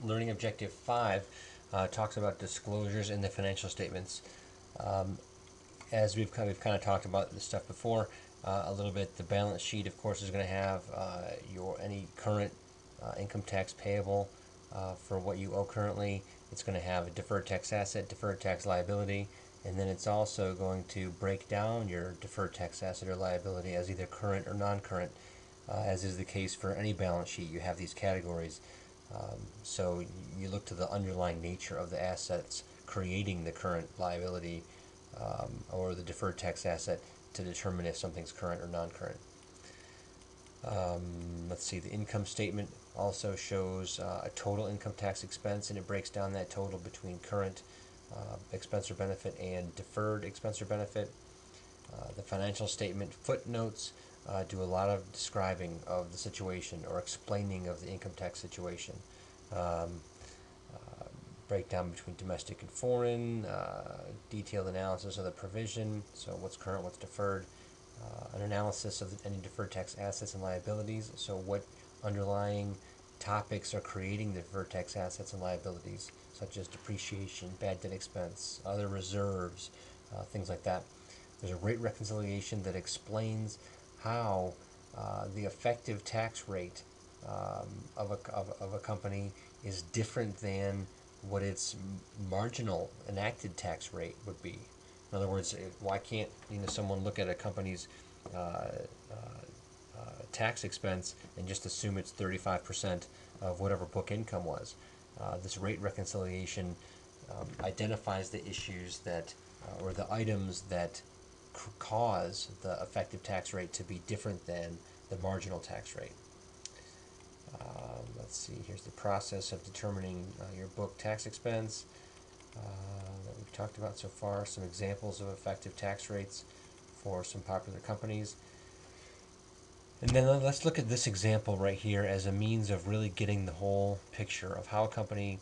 Learning Objective 5 talks about disclosures in the financial statements. As we've kind of talked about this stuff before a little bit, the balance sheet, of course, is going to have your any current income tax payable for what you owe currently. It's going to have a deferred tax asset, deferred tax liability, and then it's also going to break down your deferred tax asset or liability as either current or non-current. As is the case for any balance sheet, you have these categories. So you look to the underlying nature of the assets creating the current liability or the deferred tax asset to determine if something's current or non-current. Let's see, the income statement also shows a total income tax expense, and it breaks down that total between current expense or benefit and deferred expense or benefit. The financial statement footnotes do a lot of describing of the situation or explaining of the income tax situation. Breakdown between domestic and foreign, detailed analysis of the provision, so what's current, what's deferred, an analysis of any deferred tax assets and liabilities, so what underlying topics are creating the deferred tax assets and liabilities, such as depreciation, bad debt expense, other reserves, things like that. There's a rate reconciliation that explains how the effective tax rate of a company is different than what its marginal enacted tax rate would be. In other words, why can't someone look at a company's tax expense and just assume it's 35% of whatever book income was? This rate reconciliation identifies the issues that, or the items that cause the effective tax rate to be different than the marginal tax rate. Let's see, here's the process of determining your book tax expense that we've talked about so far, some examples of effective tax rates for some popular companies. And then let's look at this example right here as a means of really getting the whole picture of how a company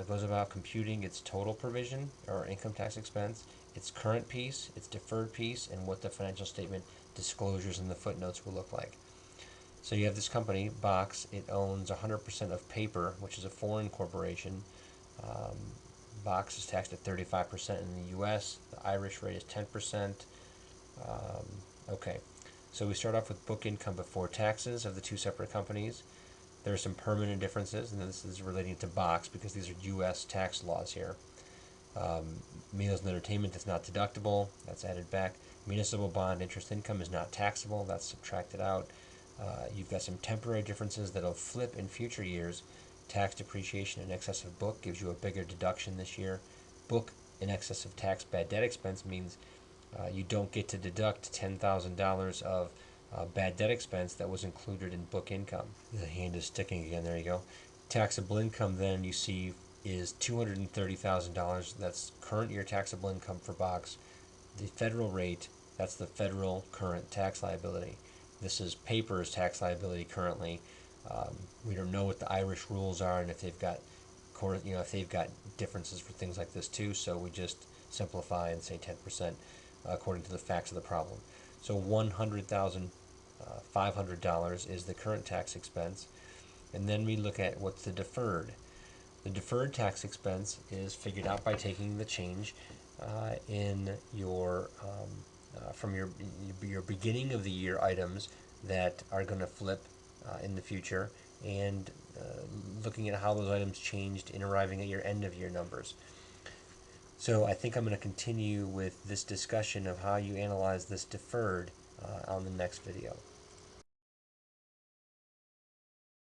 goes about computing its total provision or income tax expense, its current piece, its deferred piece, and what the financial statement disclosures in the footnotes will look like. So you have this company, Box. It owns 100% of Paper, which is a foreign corporation. Box is taxed at 35% in the U.S. The Irish rate is 10%. Okay, so we start off with book income before taxes of the two separate companies. There are some permanent differences, and this is relating to Box because these are U.S. tax laws here. Meals and entertainment is not deductible. That's added back. Municipal bond interest income is not taxable. That's subtracted out. You've got some temporary differences that'll flip in future years. Tax depreciation in excess of book gives you a bigger deduction this year. Book in excess of tax bad debt expense means you don't get to deduct $10,000 of bad debt expense that was included in book income. The hand is sticking again, there you go. Taxable income then you see is $230,000. That's current year taxable income for Box. The federal rate, that's the federal current tax liability. This is Paper's tax liability currently. We don't know what the Irish rules are and if they've got, if they've got differences for things like this too. So we just simplify and say 10% according to the facts of the problem. So $100,500 is the current tax expense, and then we look at what's the deferred. The deferred tax expense is figured out by taking the change in your from your beginning of the year items that are going to flip in the future, and looking at how those items changed in arriving at your end of year numbers. So I think I'm going to continue with this discussion of how you analyze this deferred on the next video.